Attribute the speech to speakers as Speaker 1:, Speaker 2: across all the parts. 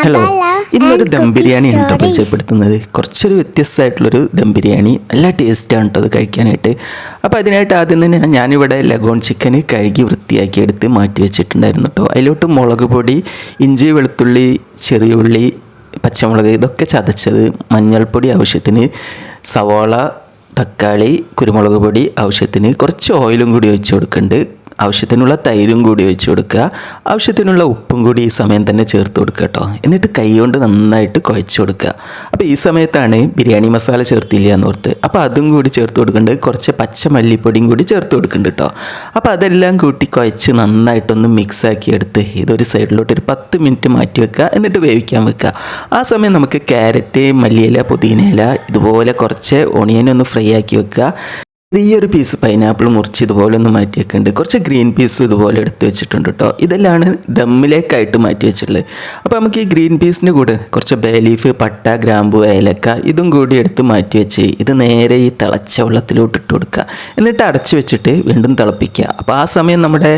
Speaker 1: Hello, ഇന്നൊരു ദം ബിരിയാണിയാണ് കേട്ടോ പരിചയപ്പെടുത്തുന്നത്. കുറച്ചൊരു വ്യത്യസ്തമായിട്ടുള്ളൊരു ദം ബിരിയാണി. നല്ല ടേസ്റ്റാണ് കേട്ടോ അത് കഴിക്കാനായിട്ട്. അപ്പോൾ അതിനായിട്ട് ആദ്യം തന്നെ ഞാനിവിടെ ലഗോൺ ചിക്കൻ കഴുകി വൃത്തിയാക്കി എടുത്ത് മാറ്റി വെച്ചിട്ടുണ്ടായിരുന്നു കേട്ടോ. അതിലോട്ട് മുളക് പൊടി, ഇഞ്ചി, വെളുത്തുള്ളി, ചെറിയ ഉള്ളി, പച്ചമുളക് ഇതൊക്കെ ചതച്ചത്, മഞ്ഞൾപ്പൊടി ആവശ്യത്തിന്, സവാള, തക്കാളി, കുരുമുളക് പൊടി ആവശ്യത്തിന്, കുറച്ച് ഓയിലും കൂടി ഒഴിച്ച് കൊടുക്കുന്നുണ്ട്. ആവശ്യത്തിനുള്ള തൈരും കൂടി ഒഴിച്ച് കൊടുക്കുക. ആവശ്യത്തിനുള്ള ഉപ്പും കൂടി ഈ സമയം തന്നെ ചേർത്ത് കൊടുക്കുക കേട്ടോ. എന്നിട്ട് കൈ കൊണ്ട് നന്നായിട്ട് കുഴച്ച് കൊടുക്കുക. അപ്പോൾ ഈ സമയത്താണ് ബിരിയാണി മസാല ചേർത്തില്ല എന്ന് ഓർത്ത്. അപ്പോൾ അതും കൂടി ചേർത്ത് കൊടുക്കുന്നുണ്ട്. കുറച്ച് പച്ച മല്ലിപ്പൊടിയും കൂടി ചേർത്ത് കൊടുക്കുന്നുണ്ട് കേട്ടോ. അപ്പോൾ അതെല്ലാം കൂട്ടി കുഴച്ച് നന്നായിട്ടൊന്ന് മിക്സാക്കി എടുത്ത് ഇതൊരു സൈഡിലോട്ട് ഒരു 10 മിനിറ്റ് മാറ്റി വെക്കുക. എന്നിട്ട് വേവിക്കാൻ വെക്കുക. ആ സമയം നമുക്ക് ക്യാരറ്റ്, മല്ലിയില, പുതിനയില, ഇതുപോലെ കുറച്ച് ഓണിയനൊന്ന് ഫ്രൈ ആക്കി വെക്കുക. ഈ ഒരു പീസ് പൈനാപ്പിൾ മുറിച്ച് ഇതുപോലെ ഒന്ന് മാറ്റി വെക്കുന്നുണ്ട്. കുറച്ച് ഗ്രീൻ പീസും ഇതുപോലെ എടുത്ത് വെച്ചിട്ടുണ്ട് കേട്ടോ. ഇതെല്ലാം ദമ്മിലേക്കായിട്ട് മാറ്റി വെച്ചിട്ടുള്ളത്. അപ്പോൾ നമുക്ക് ഈ ഗ്രീൻ പീസിൻ്റെ കൂടെ കുറച്ച് ബേ ലീഫ്, പട്ട, ഗ്രാമ്പു, ഏലക്ക ഇതും കൂടി എടുത്ത് മാറ്റി വെച്ച് ഇത് നേരെ ഈ തിളച്ച വെള്ളത്തിലോട്ട് ഇട്ട് കൊടുക്കുക. എന്നിട്ട് അടച്ച് വെച്ചിട്ട് വീണ്ടും തിളപ്പിക്കുക. അപ്പോൾ ആ സമയം നമ്മുടെ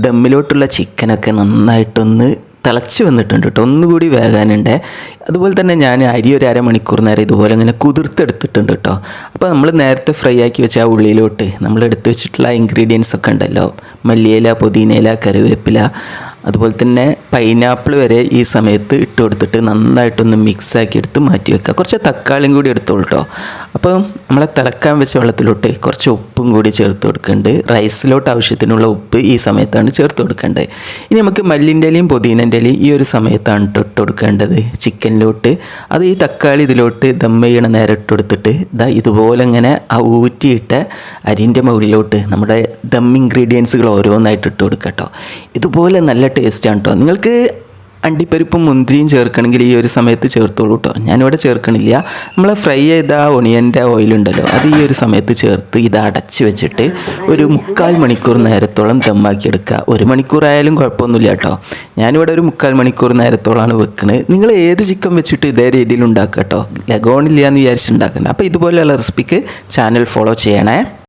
Speaker 1: ദമ്മിലോട്ടുള്ള ചിക്കനൊക്കെ നന്നായിട്ടൊന്ന് തിളച്ച് വന്നിട്ടുണ്ട് കേട്ടോ. ഒന്നുകൂടി വേകാനുണ്ട്. അതുപോലെ തന്നെ ഞാൻ അരി ഒരു അരമണിക്കൂർ നേരം ഇതുപോലെ ഇങ്ങനെ കുതിർത്തെടുത്തിട്ടുണ്ട് കേട്ടോ. അപ്പോൾ നമ്മൾ നേരത്തെ ഫ്രൈ ആക്കി വെച്ച ആ ഉള്ളിയിലോട്ട് നമ്മൾ എടുത്ത് വെച്ചിട്ടുള്ള ഇൻഗ്രീഡിയൻസ് ഒക്കെ ഉണ്ടല്ലോ, മല്ലിയില, പുതിനയില, കറിവേപ്പില, അതുപോലെ തന്നെ പൈനാപ്പിൾ വരെ ഈ സമയത്ത് ഇട്ട് കൊടുത്തിട്ട് നന്നായിട്ടൊന്ന് മിക്സാക്കി എടുത്ത് മാറ്റി വെക്കുക. കുറച്ച് തക്കാളിയും കൂടി എടുത്തോളൂ കേട്ടോ. അപ്പോൾ നമ്മളെ തിളക്കാൻ വെച്ച വെള്ളത്തിലോട്ട് കുറച്ച് ഉപ്പും കൂടി ചേർത്ത് കൊടുക്കുന്നുണ്ട്. റൈസിലോട്ട് ആവശ്യത്തിനുള്ള ഉപ്പ് ഈ സമയത്താണ് ചേർത്ത് കൊടുക്കേണ്ടത്. ഇനി നമുക്ക് മല്ലിൻ്റെ ഇലയും പുതിനൻ്റെ ഇലയും ഈ ഒരു സമയത്താണ് ഇട്ട് കൊടുക്കേണ്ടത് ചിക്കനിലോട്ട്. അത് ഈ തക്കാളി ഇതിലോട്ട് ദം ചെയ്യണ നേരെ ഇട്ട് കൊടുത്തിട്ട് ഇതുപോലെ ഇങ്ങനെ ആ ഊറ്റിയിട്ട അരിൻ്റെ മുകളിലോട്ട് നമ്മുടെ ദം ഇൻഗ്രീഡിയൻസുകൾ ഓരോന്നായിട്ട് ഇട്ട് കൊടുക്കുക കേട്ടോ. ഇതുപോലെ നല്ല ടേസ്റ്റാണ് കേട്ടോ. നിങ്ങൾക്ക് അണ്ടിപ്പരിപ്പും മുന്തിരിയും ചേർക്കണമെങ്കിൽ ഈ ഒരു സമയത്ത് ചേർത്തോളൂ കേട്ടോ. ഞാനിവിടെ ചേർക്കണില്ല. നമ്മൾ ഫ്രൈ ചെയ്ത ഒണിയൻ്റെ ഓയിലുണ്ടല്ലോ അത് ഈ ഒരു സമയത്ത് ചേർത്ത് ഇത് അടച്ച് വെച്ചിട്ട് ഒരു 3/4 മണിക്കൂർ നേരത്തോളം ദമ്മാക്കി എടുക്കുക. 1 മണിക്കൂറായാലും കുഴപ്പമൊന്നുമില്ല കേട്ടോ. ഞാനിവിടെ ഒരു 3/4 മണിക്കൂർ നേരത്തോളമാണ് വെക്കുന്നത്. നിങ്ങൾ ഏത് ചിക്കൻ വെച്ചിട്ട് ഇതേ രീതിയിൽ ഉണ്ടാക്കുക കേട്ടോ. ലഗോണില്ല എന്ന് വിചാരിച്ചിട്ടുണ്ടാക്കണ്ട. അപ്പോൾ ഇതുപോലെയുള്ള റെസിപ്പിക്ക് ചാനൽ ഫോളോ ചെയ്യണേ.